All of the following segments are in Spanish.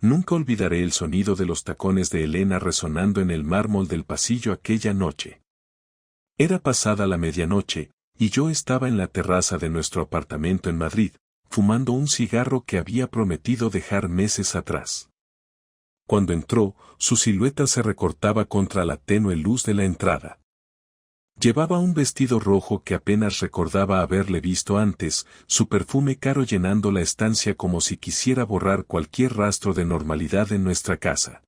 Nunca olvidaré el sonido de los tacones de Elena resonando en el mármol del pasillo aquella noche. Era pasada la medianoche, y yo estaba en la terraza de nuestro apartamento en Madrid, fumando un cigarro que había prometido dejar meses atrás. Cuando entró, su silueta se recortaba contra la tenue luz de la entrada. Llevaba un vestido rojo que apenas recordaba haberle visto antes, su perfume caro llenando la estancia como si quisiera borrar cualquier rastro de normalidad en nuestra casa.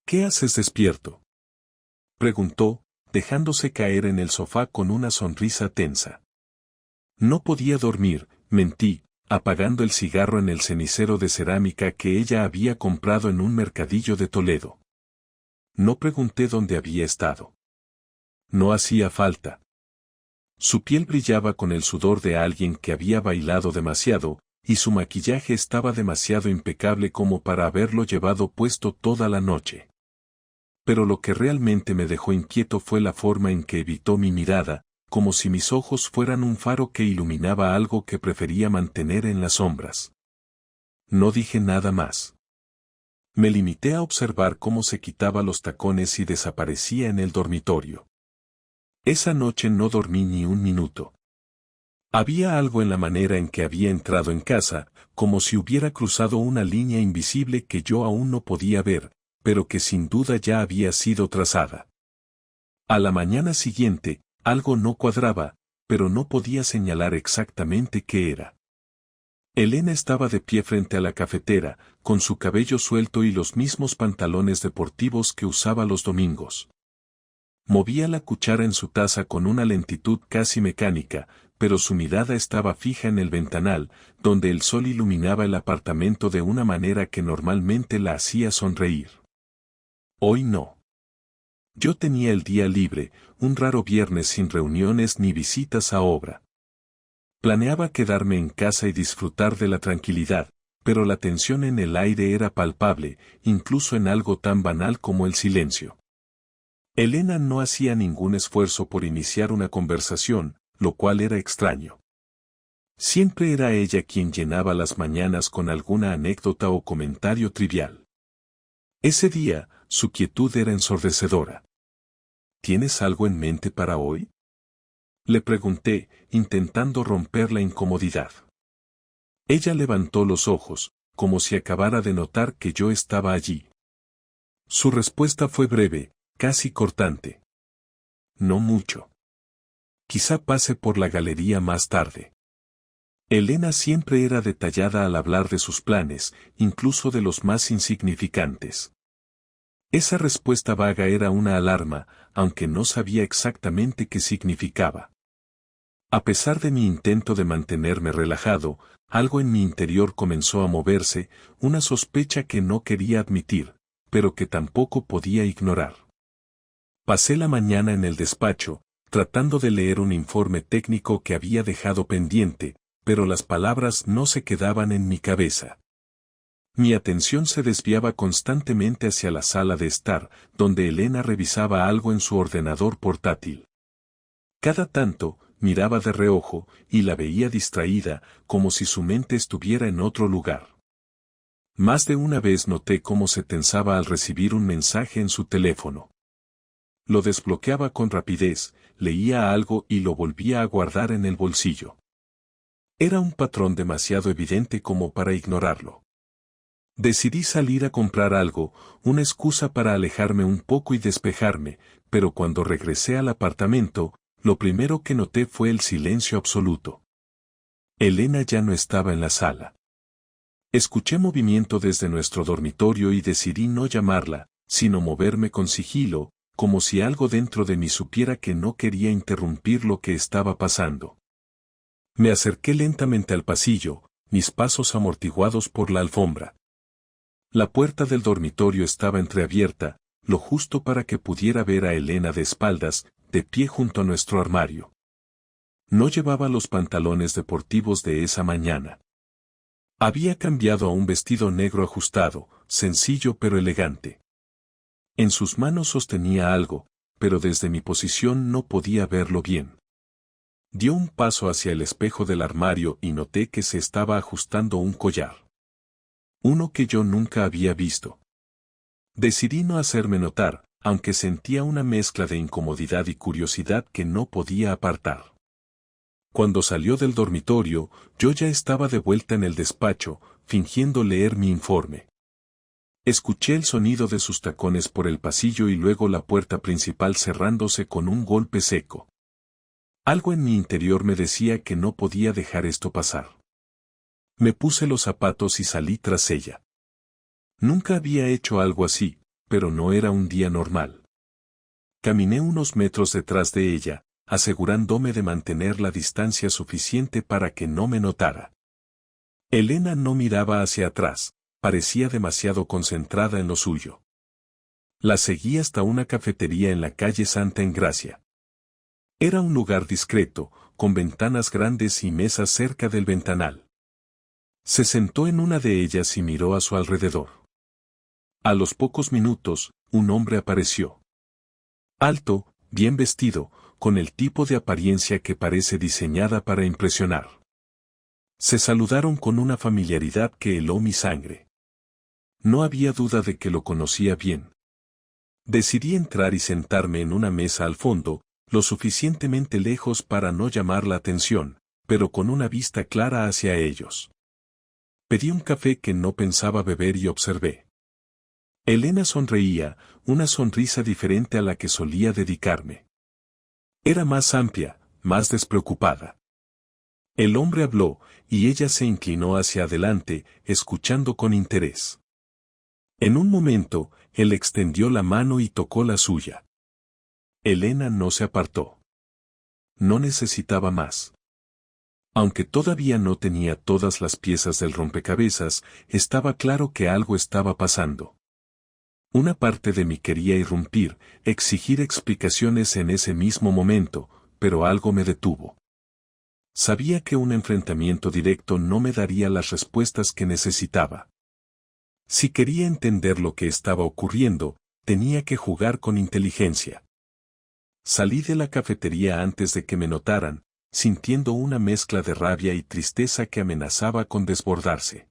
¿Qué haces despierto?, preguntó, dejándose caer en el sofá con una sonrisa tensa. No podía dormir, mentí, apagando el cigarro en el cenicero de cerámica que ella había comprado en un mercadillo de Toledo. No pregunté dónde había estado. No hacía falta. Su piel brillaba con el sudor de alguien que había bailado demasiado, y su maquillaje estaba demasiado impecable como para haberlo llevado puesto toda la noche. Pero lo que realmente me dejó inquieto fue la forma en que evitó mi mirada, como si mis ojos fueran un faro que iluminaba algo que prefería mantener en las sombras. No dije nada más. Me limité a observar cómo se quitaba los tacones y desaparecía en el dormitorio. Esa noche no dormí ni un minuto. Había algo en la manera en que había entrado en casa, como si hubiera cruzado una línea invisible que yo aún no podía ver, pero que sin duda ya había sido trazada. A la mañana siguiente, algo no cuadraba, pero no podía señalar exactamente qué era. Elena estaba de pie frente a la cafetera, con su cabello suelto y los mismos pantalones deportivos que usaba los domingos. Movía la cuchara en su taza con una lentitud casi mecánica, pero su mirada estaba fija en el ventanal, donde el sol iluminaba el apartamento de una manera que normalmente la hacía sonreír. Hoy no. Yo tenía el día libre, un raro viernes sin reuniones ni visitas a obra. Planeaba quedarme en casa y disfrutar de la tranquilidad, pero la tensión en el aire era palpable, incluso en algo tan banal como el silencio. Elena no hacía ningún esfuerzo por iniciar una conversación, lo cual era extraño. Siempre era ella quien llenaba las mañanas con alguna anécdota o comentario trivial. Ese día, su quietud era ensordecedora. ¿Tienes algo en mente para hoy?, le pregunté, intentando romper la incomodidad. Ella levantó los ojos, como si acabara de notar que yo estaba allí. Su respuesta fue breve, casi cortante. No mucho. Quizá pase por la galería más tarde. Elena siempre era detallada al hablar de sus planes, incluso de los más insignificantes. Esa respuesta vaga era una alarma, aunque no sabía exactamente qué significaba. A pesar de mi intento de mantenerme relajado, algo en mi interior comenzó a moverse, una sospecha que no quería admitir, pero que tampoco podía ignorar. Pasé la mañana en el despacho, tratando de leer un informe técnico que había dejado pendiente, pero las palabras no se quedaban en mi cabeza. Mi atención se desviaba constantemente hacia la sala de estar, donde Elena revisaba algo en su ordenador portátil. Cada tanto, miraba de reojo, y la veía distraída, como si su mente estuviera en otro lugar. Más de una vez noté cómo se tensaba al recibir un mensaje en su teléfono. Lo desbloqueaba con rapidez, leía algo y lo volvía a guardar en el bolsillo. Era un patrón demasiado evidente como para ignorarlo. Decidí salir a comprar algo, una excusa para alejarme un poco y despejarme, pero cuando regresé al apartamento, lo primero que noté fue el silencio absoluto. Elena ya no estaba en la sala. Escuché movimiento desde nuestro dormitorio y decidí no llamarla, sino moverme con sigilo, como si algo dentro de mí supiera que no quería interrumpir lo que estaba pasando. Me acerqué lentamente al pasillo, mis pasos amortiguados por la alfombra. La puerta del dormitorio estaba entreabierta, lo justo para que pudiera ver a Elena de espaldas, de pie junto a nuestro armario. No llevaba los pantalones deportivos de esa mañana. Había cambiado a un vestido negro ajustado, sencillo pero elegante. En sus manos sostenía algo, pero desde mi posición no podía verlo bien. Dio un paso hacia el espejo del armario y noté que se estaba ajustando un collar. Uno que yo nunca había visto. Decidí no hacerme notar, aunque sentía una mezcla de incomodidad y curiosidad que no podía apartar. Cuando salió del dormitorio, yo ya estaba de vuelta en el despacho, fingiendo leer mi informe. Escuché el sonido de sus tacones por el pasillo y luego la puerta principal cerrándose con un golpe seco. Algo en mi interior me decía que no podía dejar esto pasar. Me puse los zapatos y salí tras ella. Nunca había hecho algo así, pero no era un día normal. Caminé unos metros detrás de ella, asegurándome de mantener la distancia suficiente para que no me notara. Elena no miraba hacia atrás, parecía demasiado concentrada en lo suyo. La seguí hasta una cafetería en la calle Santa Engracia. Era un lugar discreto, con ventanas grandes y mesas cerca del ventanal. Se sentó en una de ellas y miró a su alrededor. A los pocos minutos, un hombre apareció. Alto, bien vestido, con el tipo de apariencia que parece diseñada para impresionar. Se saludaron con una familiaridad que heló mi sangre. No había duda de que lo conocía bien. Decidí entrar y sentarme en una mesa al fondo, lo suficientemente lejos para no llamar la atención, pero con una vista clara hacia ellos. Pedí un café que no pensaba beber y observé. Elena sonreía, una sonrisa diferente a la que solía dedicarme. Era más amplia, más despreocupada. El hombre habló, y ella se inclinó hacia adelante, escuchando con interés. En un momento, él extendió la mano y tocó la suya. Elena no se apartó. No necesitaba más. Aunque todavía no tenía todas las piezas del rompecabezas, estaba claro que algo estaba pasando. Una parte de mí quería irrumpir, exigir explicaciones en ese mismo momento, pero algo me detuvo. Sabía que un enfrentamiento directo no me daría las respuestas que necesitaba. Si quería entender lo que estaba ocurriendo, tenía que jugar con inteligencia. Salí de la cafetería antes de que me notaran, sintiendo una mezcla de rabia y tristeza que amenazaba con desbordarse.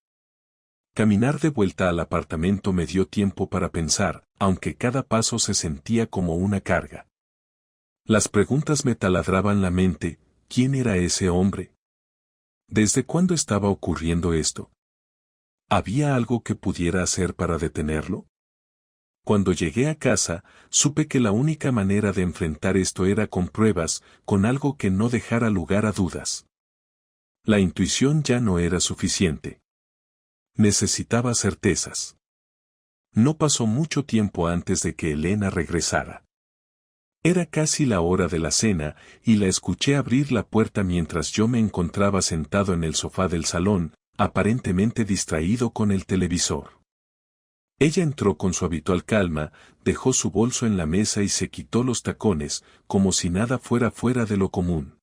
Caminar de vuelta al apartamento me dio tiempo para pensar, aunque cada paso se sentía como una carga. Las preguntas me taladraban la mente. ¿Quién era ese hombre? ¿Desde cuándo estaba ocurriendo esto? ¿Había algo que pudiera hacer para detenerlo? Cuando llegué a casa, supe que la única manera de enfrentar esto era con pruebas, con algo que no dejara lugar a dudas. La intuición ya no era suficiente. Necesitaba certezas. No pasó mucho tiempo antes de que Elena regresara. Era casi la hora de la cena, y la escuché abrir la puerta mientras yo me encontraba sentado en el sofá del salón, aparentemente distraído con el televisor. Ella entró con su habitual calma, dejó su bolso en la mesa y se quitó los tacones, como si nada fuera fuera de lo común.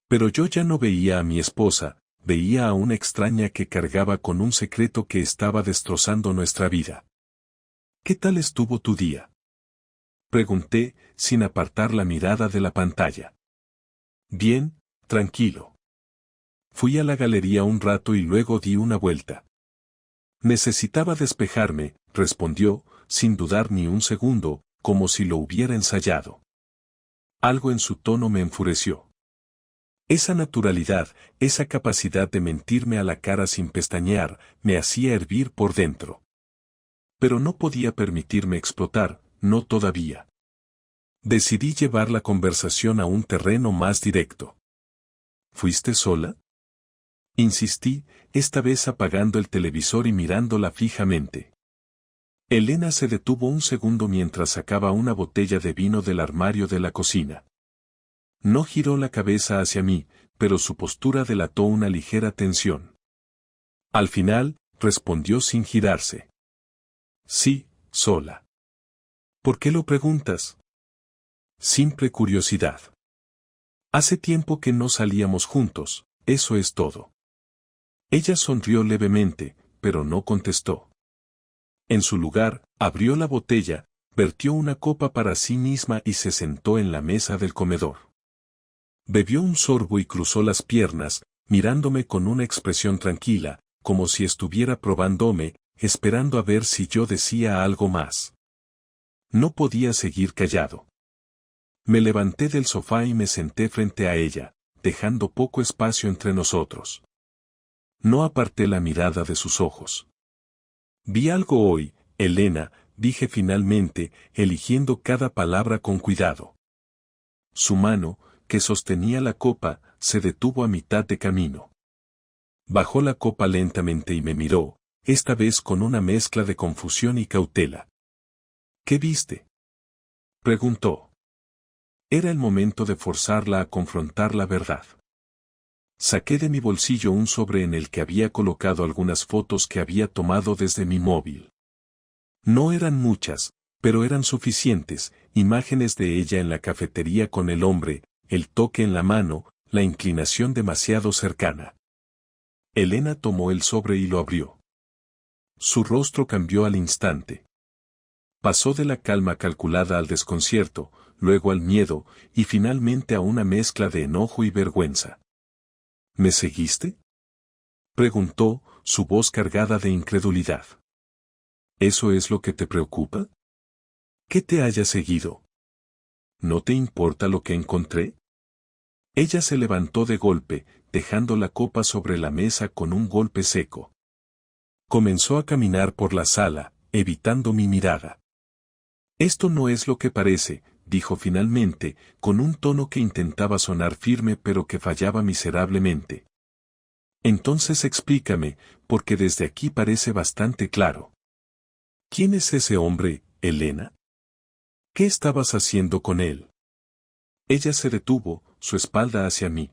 Pero yo ya no veía a mi esposa, veía a una extraña que cargaba con un secreto que estaba destrozando nuestra vida. ¿Qué tal estuvo tu día?, pregunté, sin apartar la mirada de la pantalla. Bien, tranquilo. Fui a la galería un rato y luego di una vuelta. Necesitaba despejarme, respondió, sin dudar ni un segundo, como si lo hubiera ensayado. Algo en su tono me enfureció. Esa naturalidad, esa capacidad de mentirme a la cara sin pestañear, me hacía hervir por dentro. Pero no podía permitirme explotar, no todavía. Decidí llevar la conversación a un terreno más directo. ¿Fuiste sola?, insistí, esta vez apagando el televisor y mirándola fijamente. Elena se detuvo un segundo mientras sacaba una botella de vino del armario de la cocina. No giró la cabeza hacia mí, pero su postura delató una ligera tensión. Al final, respondió sin girarse. Sí, sola. ¿Por qué lo preguntas? Simple curiosidad. Hace tiempo que no salíamos juntos, eso es todo. Ella sonrió levemente, pero no contestó. En su lugar, abrió la botella, vertió una copa para sí misma y se sentó en la mesa del comedor. Bebió un sorbo y cruzó las piernas, mirándome con una expresión tranquila, como si estuviera probándome, esperando a ver si yo decía algo más. No podía seguir callado. Me levanté del sofá y me senté frente a ella, dejando poco espacio entre nosotros. No aparté la mirada de sus ojos. Vi algo hoy, Elena, dije finalmente, eligiendo cada palabra con cuidado. Su mano, que sostenía la copa, se detuvo a mitad de camino. Bajó la copa lentamente y me miró, esta vez con una mezcla de confusión y cautela. ¿Qué viste?, preguntó. Era el momento de forzarla a confrontar la verdad. Saqué de mi bolsillo un sobre en el que había colocado algunas fotos que había tomado desde mi móvil. No eran muchas, pero eran suficientes, imágenes de ella en la cafetería con el hombre, el toque en la mano, la inclinación demasiado cercana. Elena tomó el sobre y lo abrió. Su rostro cambió al instante. Pasó de la calma calculada al desconcierto, luego al miedo, y finalmente a una mezcla de enojo y vergüenza. ¿Me seguiste?, preguntó, su voz cargada de incredulidad. ¿Eso es lo que te preocupa? ¿Que te haya seguido? ¿No te importa lo que encontré? Ella se levantó de golpe, dejando la copa sobre la mesa con un golpe seco. Comenzó a caminar por la sala, evitando mi mirada. Esto no es lo que parece, dijo finalmente, con un tono que intentaba sonar firme pero que fallaba miserablemente. Entonces explícame, porque desde aquí parece bastante claro. ¿Quién es ese hombre, Elena? ¿Qué estabas haciendo con él? Ella se detuvo, su espalda hacia mí.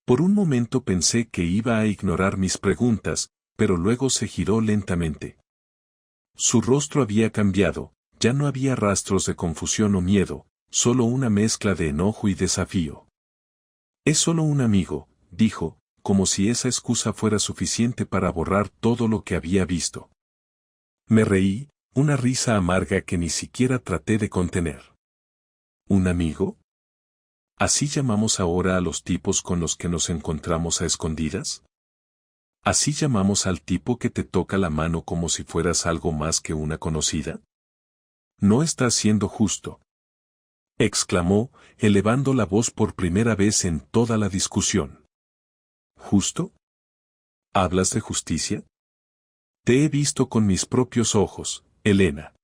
Por un momento pensé que iba a ignorar mis preguntas, pero luego se giró lentamente. Su rostro había cambiado, ya no había rastros de confusión o miedo, solo una mezcla de enojo y desafío. Es solo un amigo, dijo, como si esa excusa fuera suficiente para borrar todo lo que había visto. Me reí, una risa amarga que ni siquiera traté de contener. ¿Un amigo? ¿Así llamamos ahora a los tipos con los que nos encontramos a escondidas? ¿Así llamamos al tipo que te toca la mano como si fueras algo más que una conocida? No estás siendo justo, exclamó, elevando la voz por primera vez en toda la discusión. ¿Justo? ¿Hablas de justicia? Te he visto con mis propios ojos, Elena.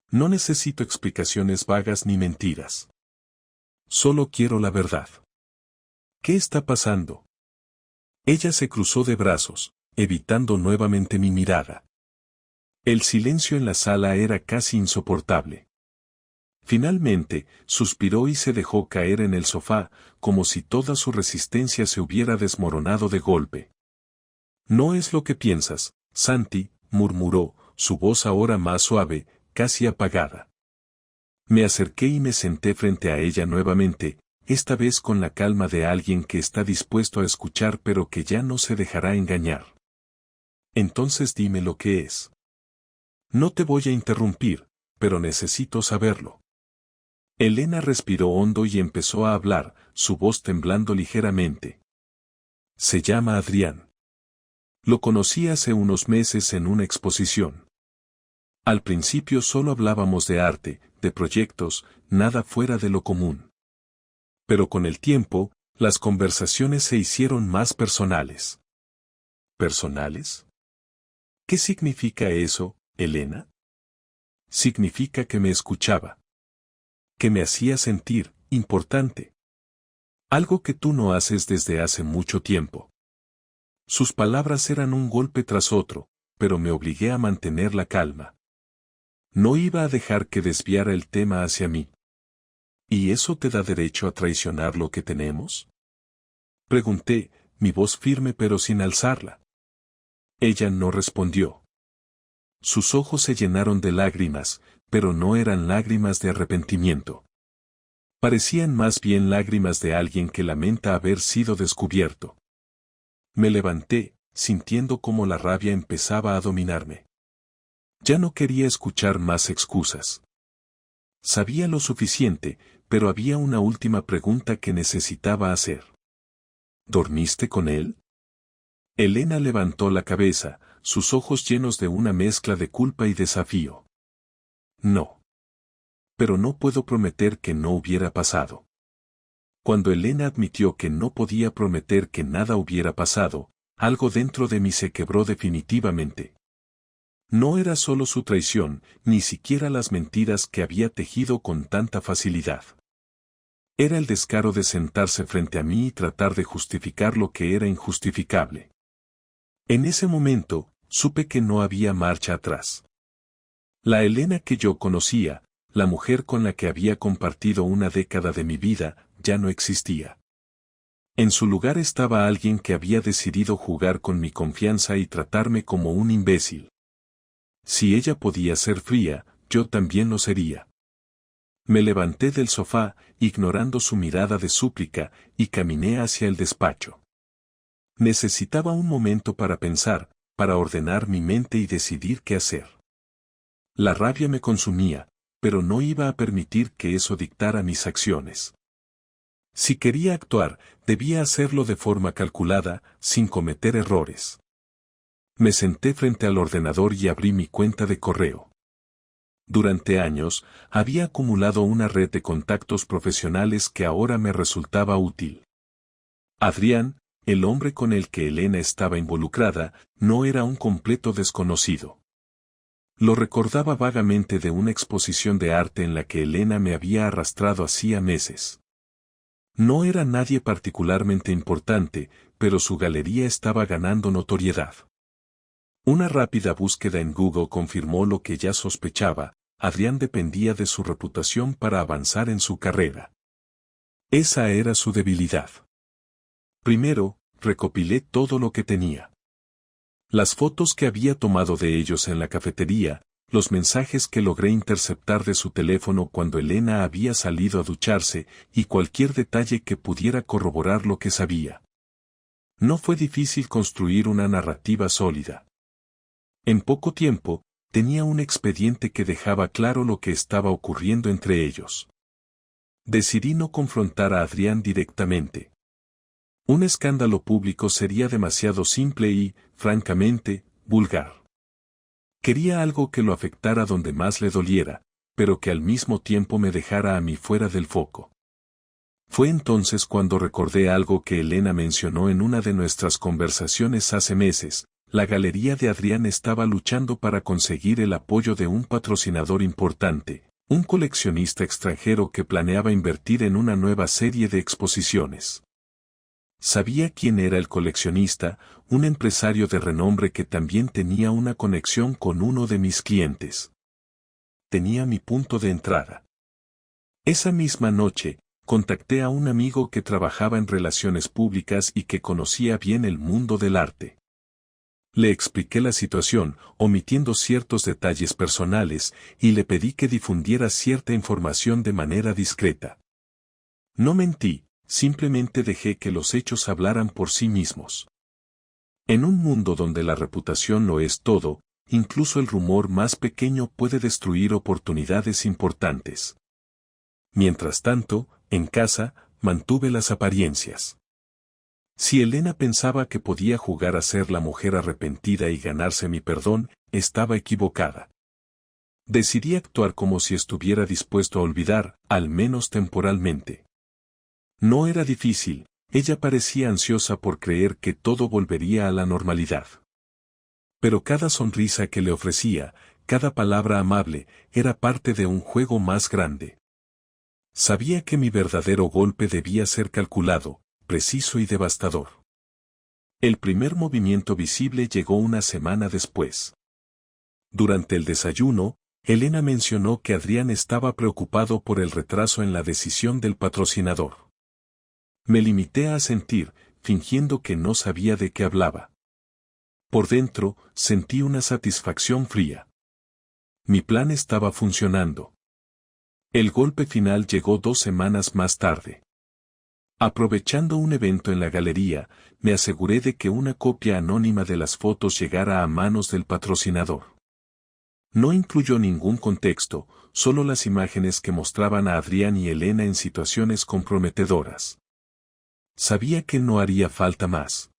No necesito explicaciones vagas ni mentiras. Solo quiero la verdad. ¿Qué está pasando? Ella se cruzó de brazos, evitando nuevamente mi mirada. El silencio en la sala era casi insoportable. Finalmente, suspiró y se dejó caer en el sofá, como si toda su resistencia se hubiera desmoronado de golpe. No es lo que piensas, Santi, murmuró, su voz ahora más suave, casi apagada. Me acerqué y me senté frente a ella nuevamente, esta vez con la calma de alguien que está dispuesto a escuchar pero que ya no se dejará engañar. Entonces dime lo que es. No te voy a interrumpir, pero necesito saberlo. Elena respiró hondo y empezó a hablar, su voz temblando ligeramente. Se llama Adrián. Lo conocí hace unos meses en una exposición. Al principio solo hablábamos de arte, de proyectos, nada fuera de lo común. Pero con el tiempo, las conversaciones se hicieron más personales. ¿Personales? ¿Qué significa eso, Elena? Significa que me escuchaba. Que me hacía sentir importante. Algo que tú no haces desde hace mucho tiempo. Sus palabras eran un golpe tras otro, pero me obligué a mantener la calma. No iba a dejar que desviara el tema hacia mí. ¿Y eso te da derecho a traicionar lo que tenemos?, pregunté, mi voz firme pero sin alzarla. Ella no respondió. Sus ojos se llenaron de lágrimas, pero no eran lágrimas de arrepentimiento. Parecían más bien lágrimas de alguien que lamenta haber sido descubierto. Me levanté, sintiendo cómo la rabia empezaba a dominarme. Ya no quería escuchar más excusas. Sabía lo suficiente, pero había una última pregunta que necesitaba hacer. ¿Dormiste con él? Elena levantó la cabeza, sus ojos llenos de una mezcla de culpa y desafío. No. Pero no puedo prometer que no hubiera pasado. Cuando Elena admitió que no podía prometer que nada hubiera pasado, algo dentro de mí se quebró definitivamente. No era solo su traición, ni siquiera las mentiras que había tejido con tanta facilidad. Era el descaro de sentarse frente a mí y tratar de justificar lo que era injustificable. En ese momento, supe que no había marcha atrás. La Elena que yo conocía, la mujer con la que había compartido una década de mi vida, ya no existía. En su lugar estaba alguien que había decidido jugar con mi confianza y tratarme como un imbécil. Si ella podía ser fría, yo también lo sería. Me levanté del sofá, ignorando su mirada de súplica, y caminé hacia el despacho. Necesitaba un momento para pensar, para ordenar mi mente y decidir qué hacer. La rabia me consumía, pero no iba a permitir que eso dictara mis acciones. Si quería actuar, debía hacerlo de forma calculada, sin cometer errores. Me senté frente al ordenador y abrí mi cuenta de correo. Durante años, había acumulado una red de contactos profesionales que ahora me resultaba útil. Adrián, el hombre con el que Elena estaba involucrada, no era un completo desconocido. Lo recordaba vagamente de una exposición de arte en la que Elena me había arrastrado hacía meses. No era nadie particularmente importante, pero su galería estaba ganando notoriedad. Una rápida búsqueda en Google confirmó lo que ya sospechaba: Adrián dependía de su reputación para avanzar en su carrera. Esa era su debilidad. Primero, recopilé todo lo que tenía. Las fotos que había tomado de ellos en la cafetería, los mensajes que logré interceptar de su teléfono cuando Elena había salido a ducharse, y cualquier detalle que pudiera corroborar lo que sabía. No fue difícil construir una narrativa sólida. En poco tiempo, tenía un expediente que dejaba claro lo que estaba ocurriendo entre ellos. Decidí no confrontar a Adrián directamente. Un escándalo público sería demasiado simple y, francamente, vulgar. Quería algo que lo afectara donde más le doliera, pero que al mismo tiempo me dejara a mí fuera del foco. Fue entonces cuando recordé algo que Elena mencionó en una de nuestras conversaciones hace meses: la galería de Adrián estaba luchando para conseguir el apoyo de un patrocinador importante, un coleccionista extranjero que planeaba invertir en una nueva serie de exposiciones. Sabía quién era el coleccionista, un empresario de renombre que también tenía una conexión con uno de mis clientes. Tenía mi punto de entrada. Esa misma noche, contacté a un amigo que trabajaba en relaciones públicas y que conocía bien el mundo del arte. Le expliqué la situación, omitiendo ciertos detalles personales, y le pedí que difundiera cierta información de manera discreta. No mentí, simplemente dejé que los hechos hablaran por sí mismos. En un mundo donde la reputación lo es todo, incluso el rumor más pequeño puede destruir oportunidades importantes. Mientras tanto, en casa, mantuve las apariencias. Si Elena pensaba que podía jugar a ser la mujer arrepentida y ganarse mi perdón, estaba equivocada. Decidí actuar como si estuviera dispuesto a olvidar, al menos temporalmente. No era difícil, ella parecía ansiosa por creer que todo volvería a la normalidad. Pero cada sonrisa que le ofrecía, cada palabra amable, era parte de un juego más grande. Sabía que mi verdadero golpe debía ser calculado, preciso y devastador. El primer movimiento visible llegó una semana después. Durante el desayuno, Elena mencionó que Adrián estaba preocupado por el retraso en la decisión del patrocinador. Me limité a asentir, fingiendo que no sabía de qué hablaba. Por dentro, sentí una satisfacción fría. Mi plan estaba funcionando. El golpe final llegó 2 semanas más tarde. Aprovechando un evento en la galería, me aseguré de que una copia anónima de las fotos llegara a manos del patrocinador. No incluyó ningún contexto, solo las imágenes que mostraban a Adrián y Elena en situaciones comprometedoras. Sabía que no haría falta más.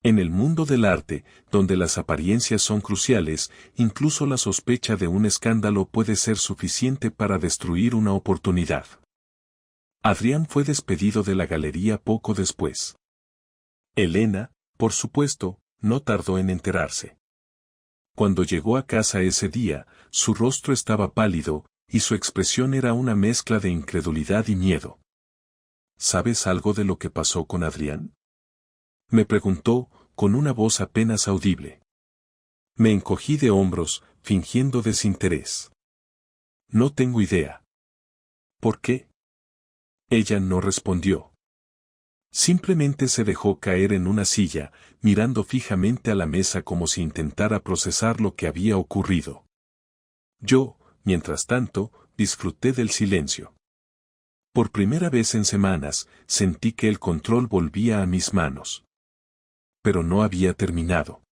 En el mundo del arte, donde las apariencias son cruciales, incluso la sospecha de un escándalo puede ser suficiente para destruir una oportunidad. Adrián fue despedido de la galería poco después. Elena, por supuesto, no tardó en enterarse. Cuando llegó a casa ese día, su rostro estaba pálido, y su expresión era una mezcla de incredulidad y miedo. ¿Sabes algo de lo que pasó con Adrián?, me preguntó, con una voz apenas audible. Me encogí de hombros, fingiendo desinterés. No tengo idea. ¿Por qué? Ella no respondió. Simplemente se dejó caer en una silla, mirando fijamente a la mesa como si intentara procesar lo que había ocurrido. Yo, mientras tanto, disfruté del silencio. Por primera vez en semanas, sentí que el control volvía a mis manos. Pero no había terminado.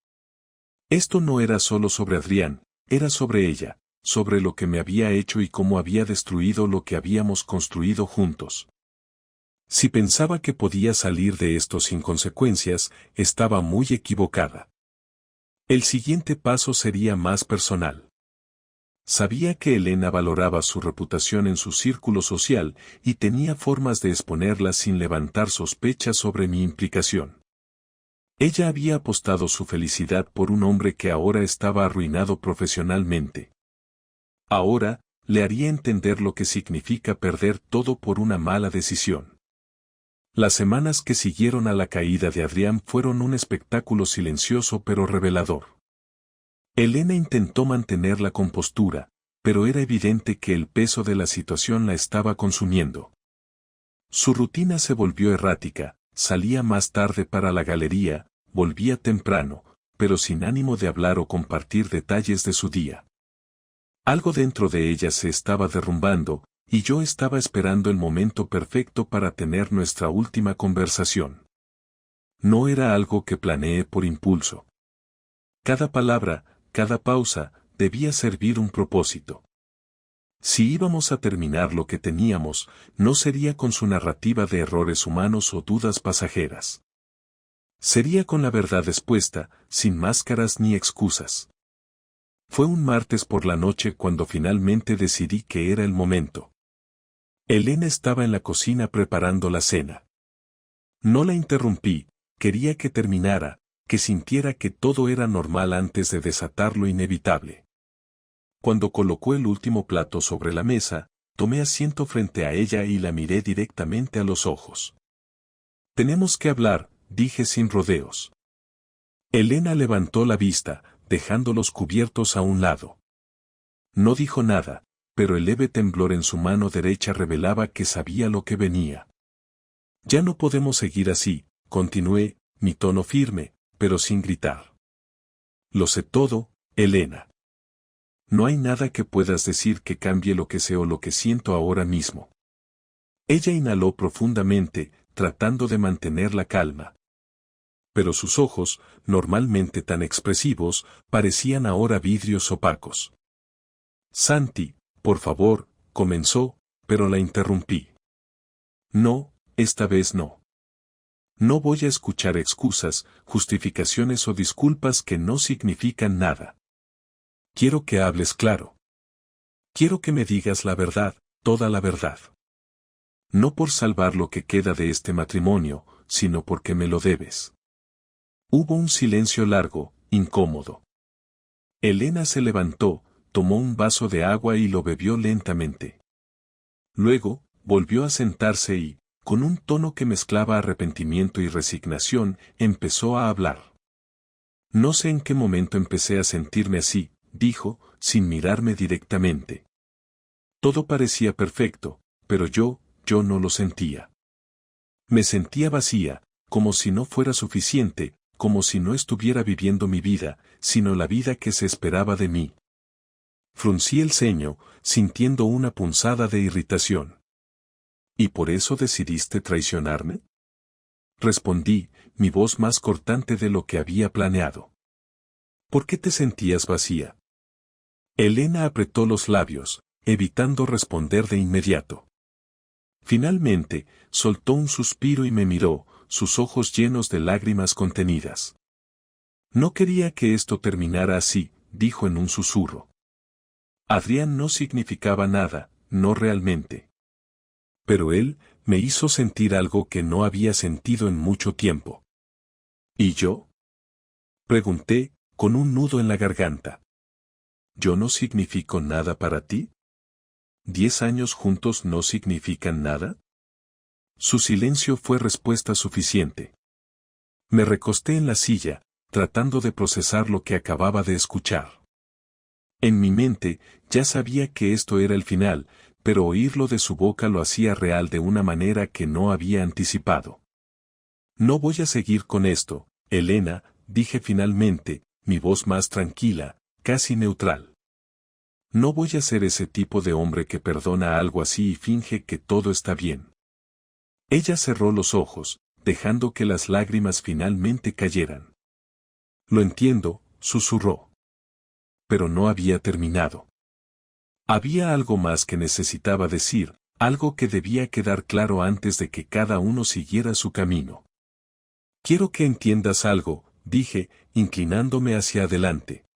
Esto no era solo sobre Adrián, era sobre ella, sobre lo que me había hecho y cómo había destruido lo que habíamos construido juntos. Si pensaba que podía salir de esto sin consecuencias, estaba muy equivocada. El siguiente paso sería más personal. Sabía que Elena valoraba su reputación en su círculo social y tenía formas de exponerla sin levantar sospechas sobre mi implicación. Ella había apostado su felicidad por un hombre que ahora estaba arruinado profesionalmente. Ahora, le haría entender lo que significa perder todo por una mala decisión. Las semanas que siguieron a la caída de Adrián fueron un espectáculo silencioso pero revelador. Elena intentó mantener la compostura, pero era evidente que el peso de la situación la estaba consumiendo. Su rutina se volvió errática, salía más tarde para la galería, volvía temprano, pero sin ánimo de hablar o compartir detalles de su día. Algo dentro de ella se estaba derrumbando, y yo estaba esperando el momento perfecto para tener nuestra última conversación. No era algo que planeé por impulso. Cada palabra, cada pausa, debía servir un propósito. Si íbamos a terminar lo que teníamos, no sería con su narrativa de errores humanos o dudas pasajeras. Sería con la verdad expuesta, sin máscaras ni excusas. Fue un martes por la noche cuando finalmente decidí que era el momento. Elena estaba en la cocina preparando la cena. No la interrumpí, quería que terminara, que sintiera que todo era normal antes de desatar lo inevitable. Cuando colocó el último plato sobre la mesa, tomé asiento frente a ella y la miré directamente a los ojos. Tenemos que hablar, dije sin rodeos. Elena levantó la vista, dejando los cubiertos a un lado. No dijo nada, pero el leve temblor en su mano derecha revelaba que sabía lo que venía. Ya no podemos seguir así, continué, mi tono firme, pero sin gritar. Lo sé todo, Elena. No hay nada que puedas decir que cambie lo que sé o lo que siento ahora mismo. Ella inhaló profundamente, tratando de mantener la calma. Pero sus ojos, normalmente tan expresivos, parecían ahora vidrios opacos. Santi, por favor, comenzó, pero la interrumpí. No, esta vez no. No voy a escuchar excusas, justificaciones o disculpas que no significan nada. Quiero que hables claro. Quiero que me digas la verdad, toda la verdad. No por salvar lo que queda de este matrimonio, sino porque me lo debes. Hubo un silencio largo, incómodo. Elena se levantó, tomó un vaso de agua y lo bebió lentamente. Luego, volvió a sentarse y, con un tono que mezclaba arrepentimiento y resignación, empezó a hablar. No sé en qué momento empecé a sentirme así, dijo, sin mirarme directamente. Todo parecía perfecto, pero yo no lo sentía. Me sentía vacía, como si no fuera suficiente, como si no estuviera viviendo mi vida, sino la vida que se esperaba de mí. Fruncí el ceño, sintiendo una punzada de irritación. ¿Y por eso decidiste traicionarme? Respondí, mi voz más cortante de lo que había planeado. ¿Por qué te sentías vacía? Elena apretó los labios, evitando responder de inmediato. Finalmente, soltó un suspiro y me miró, sus ojos llenos de lágrimas contenidas. No quería que esto terminara así, dijo en un susurro. Adrián no significaba nada, no realmente. Pero él me hizo sentir algo que no había sentido en mucho tiempo. ¿Y yo? Pregunté, con un nudo en la garganta. ¿Yo no significo nada para ti? ¿10 años juntos no significan nada? Su silencio fue respuesta suficiente. Me recosté en la silla, tratando de procesar lo que acababa de escuchar. En mi mente, ya sabía que esto era el final, pero oírlo de su boca lo hacía real de una manera que no había anticipado. No voy a seguir con esto, Elena, dije finalmente, mi voz más tranquila, casi neutral. No voy a ser ese tipo de hombre que perdona algo así y finge que todo está bien. Ella cerró los ojos, dejando que las lágrimas finalmente cayeran. Lo entiendo, susurró. Pero no había terminado. Había algo más que necesitaba decir, algo que debía quedar claro antes de que cada uno siguiera su camino. Quiero que entiendas algo, dije, inclinándome hacia adelante.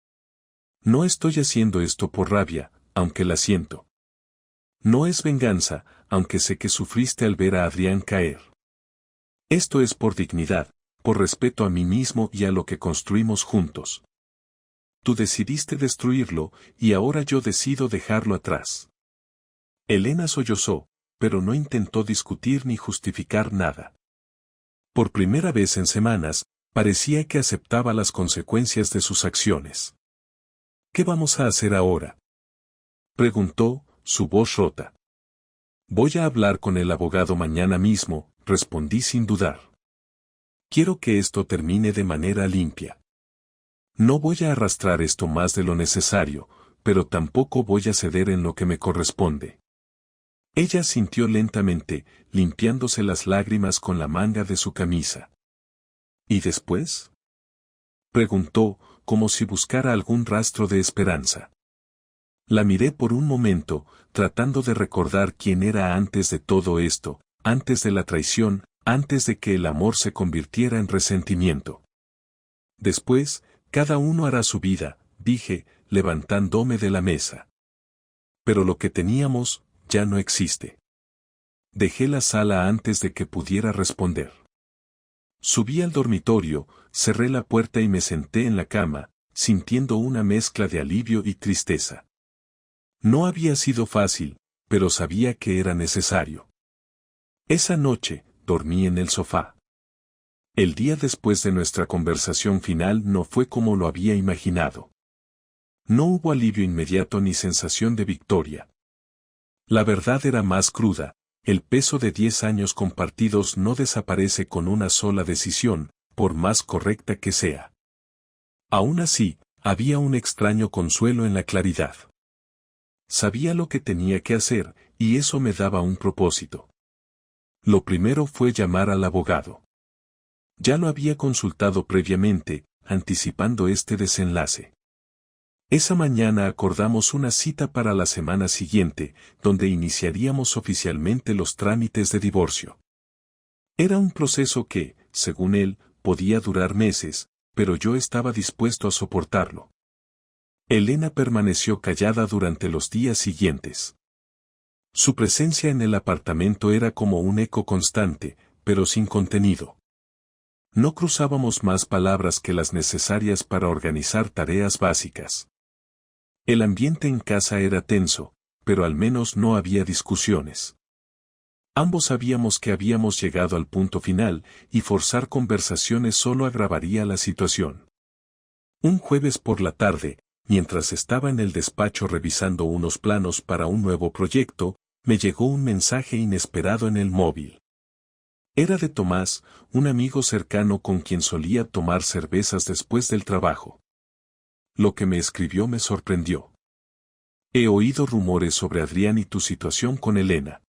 No estoy haciendo esto por rabia, aunque la siento. No es venganza, aunque sé que sufriste al ver a Adrián caer. Esto es por dignidad, por respeto a mí mismo y a lo que construimos juntos. Tú decidiste destruirlo, y ahora yo decido dejarlo atrás. Elena sollozó, pero no intentó discutir ni justificar nada. Por primera vez en semanas, parecía que aceptaba las consecuencias de sus acciones. ¿Qué vamos a hacer ahora?, preguntó, su voz rota. Voy a hablar con el abogado mañana mismo, respondí sin dudar. Quiero que esto termine de manera limpia. No voy a arrastrar esto más de lo necesario, pero tampoco voy a ceder en lo que me corresponde. Ella sintió lentamente, limpiándose las lágrimas con la manga de su camisa. ¿Y después?, preguntó, como si buscara algún rastro de esperanza. La miré por un momento, tratando de recordar quién era antes de todo esto, antes de la traición, antes de que el amor se convirtiera en resentimiento. Después, cada uno hará su vida, dije, levantándome de la mesa. Pero lo que teníamos, ya no existe. Dejé la sala antes de que pudiera responder. Subí al dormitorio, cerré la puerta y me senté en la cama, sintiendo una mezcla de alivio y tristeza. No había sido fácil, pero sabía que era necesario. Esa noche, dormí en el sofá. El día después de nuestra conversación final no fue como lo había imaginado. No hubo alivio inmediato ni sensación de victoria. La verdad era más cruda, el peso de 10 años compartidos no desaparece con una sola decisión, por más correcta que sea. Aún así, había un extraño consuelo en la claridad. Sabía lo que tenía que hacer, y eso me daba un propósito. Lo primero fue llamar al abogado. Ya lo había consultado previamente, anticipando este desenlace. Esa mañana acordamos una cita para la semana siguiente, donde iniciaríamos oficialmente los trámites de divorcio. Era un proceso que, según él, podía durar meses, pero yo estaba dispuesto a soportarlo. Elena permaneció callada durante los días siguientes. Su presencia en el apartamento era como un eco constante, pero sin contenido. No cruzábamos más palabras que las necesarias para organizar tareas básicas. El ambiente en casa era tenso, pero al menos no había discusiones. Ambos sabíamos que habíamos llegado al punto final, y forzar conversaciones solo agravaría la situación. Un jueves por la tarde, mientras estaba en el despacho revisando unos planos para un nuevo proyecto, me llegó un mensaje inesperado en el móvil. Era de Tomás, un amigo cercano con quien solía tomar cervezas después del trabajo. Lo que me escribió me sorprendió. He oído rumores sobre Adrián y tu situación con Elena.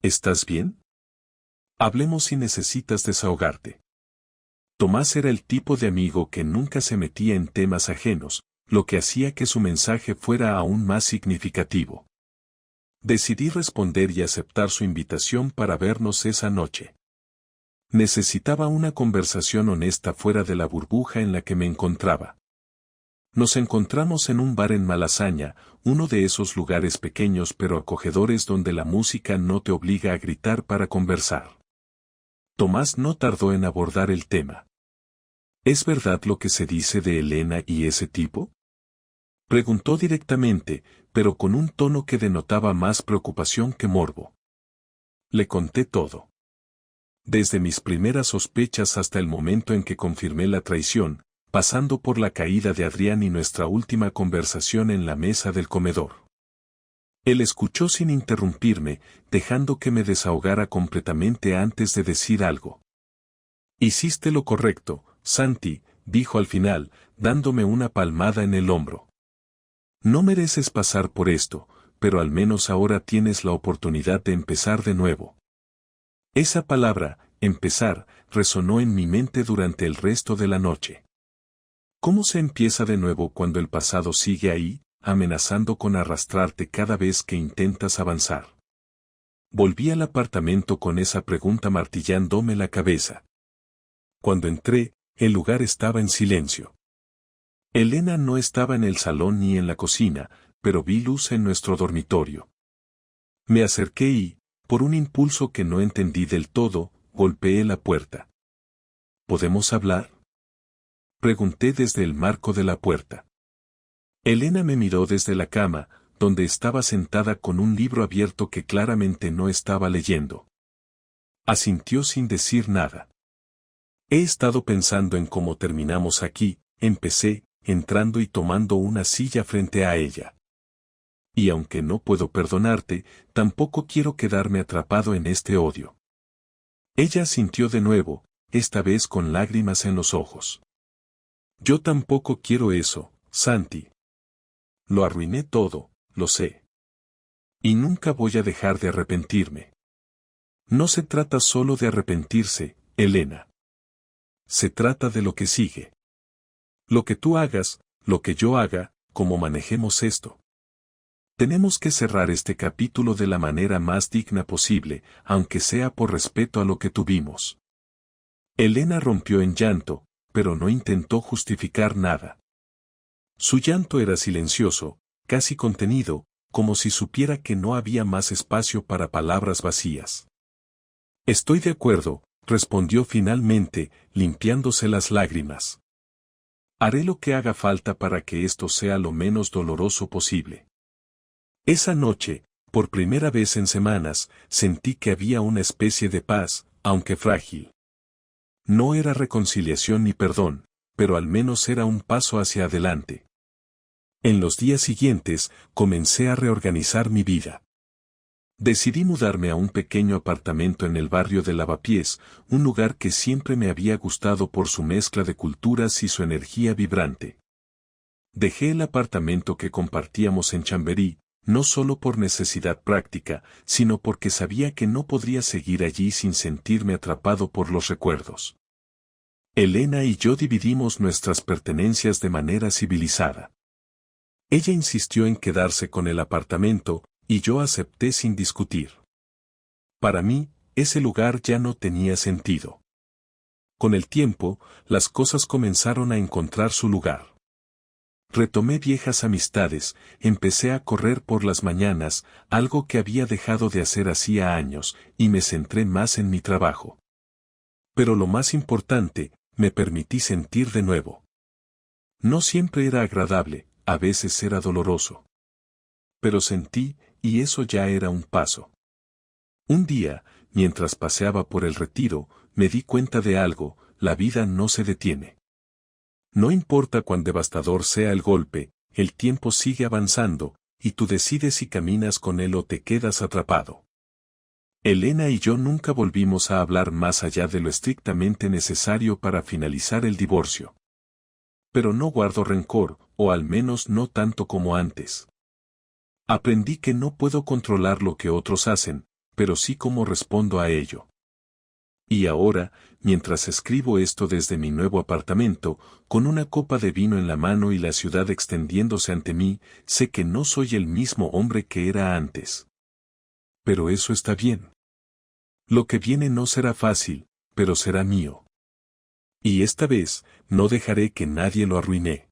¿Estás bien? Hablemos si necesitas desahogarte. Tomás era el tipo de amigo que nunca se metía en temas ajenos, lo que hacía que su mensaje fuera aún más significativo. Decidí responder y aceptar su invitación para vernos esa noche. Necesitaba una conversación honesta fuera de la burbuja en la que me encontraba. Nos encontramos en un bar en Malasaña, uno de esos lugares pequeños pero acogedores donde la música no te obliga a gritar para conversar. Tomás no tardó en abordar el tema. ¿Es verdad lo que se dice de Elena y ese tipo? Preguntó directamente, pero con un tono que denotaba más preocupación que morbo. Le conté todo. Desde mis primeras sospechas hasta el momento en que confirmé la traición, pasando por la caída de Adrián y nuestra última conversación en la mesa del comedor. Él escuchó sin interrumpirme, dejando que me desahogara completamente antes de decir algo. Hiciste lo correcto, Santi, dijo al final, dándome una palmada en el hombro. No mereces pasar por esto, pero al menos ahora tienes la oportunidad de empezar de nuevo. Esa palabra, empezar, resonó en mi mente durante el resto de la noche. ¿Cómo se empieza de nuevo cuando el pasado sigue ahí, amenazando con arrastrarte cada vez que intentas avanzar? Volví al apartamento con esa pregunta martillándome la cabeza. Cuando entré, el lugar estaba en silencio. Elena no estaba en el salón ni en la cocina, pero vi luz en nuestro dormitorio. Me acerqué y, por un impulso que no entendí del todo, golpeé la puerta. ¿Podemos hablar?, pregunté desde el marco de la puerta. Elena me miró desde la cama, donde estaba sentada con un libro abierto que claramente no estaba leyendo. Asintió sin decir nada. He estado pensando en cómo terminamos aquí, empecé, entrando y tomando una silla frente a ella. Y aunque no puedo perdonarte, tampoco quiero quedarme atrapado en este odio. Ella asintió de nuevo, esta vez con lágrimas en los ojos. Yo tampoco quiero eso, Santi. Lo arruiné todo, lo sé. Y nunca voy a dejar de arrepentirme. No se trata solo de arrepentirse, Elena. Se trata de lo que sigue. Lo que tú hagas, lo que yo haga, cómo manejemos esto. Tenemos que cerrar este capítulo de la manera más digna posible, aunque sea por respeto a lo que tuvimos. Elena rompió en llanto, pero no intentó justificar nada. Su llanto era silencioso, casi contenido, como si supiera que no había más espacio para palabras vacías. Estoy de acuerdo, respondió finalmente, limpiándose las lágrimas. Haré lo que haga falta para que esto sea lo menos doloroso posible. Esa noche, por primera vez en semanas, sentí que había una especie de paz, aunque frágil. No era reconciliación ni perdón, pero al menos era un paso hacia adelante. En los días siguientes, comencé a reorganizar mi vida. Decidí mudarme a un pequeño apartamento en el barrio de Lavapiés, un lugar que siempre me había gustado por su mezcla de culturas y su energía vibrante. Dejé el apartamento que compartíamos en Chamberí, no solo por necesidad práctica, sino porque sabía que no podría seguir allí sin sentirme atrapado por los recuerdos. Elena y yo dividimos nuestras pertenencias de manera civilizada. Ella insistió en quedarse con el apartamento, y yo acepté sin discutir. Para mí, ese lugar ya no tenía sentido. Con el tiempo, las cosas comenzaron a encontrar su lugar. Retomé viejas amistades, empecé a correr por las mañanas, algo que había dejado de hacer hacía años, y me centré más en mi trabajo. Pero lo más importante, me permití sentir de nuevo. No siempre era agradable, a veces era doloroso. Pero sentí, y eso ya era un paso. Un día, mientras paseaba por el retiro, me di cuenta de algo: la vida no se detiene. No importa cuán devastador sea el golpe, el tiempo sigue avanzando, y tú decides si caminas con él o te quedas atrapado. Elena y yo nunca volvimos a hablar más allá de lo estrictamente necesario para finalizar el divorcio. Pero no guardo rencor, o al menos no tanto como antes. Aprendí que no puedo controlar lo que otros hacen, pero sí cómo respondo a ello. Y ahora, mientras escribo esto desde mi nuevo apartamento, con una copa de vino en la mano y la ciudad extendiéndose ante mí, sé que no soy el mismo hombre que era antes. Pero eso está bien. Lo que viene no será fácil, pero será mío. Y esta vez, no dejaré que nadie lo arruine.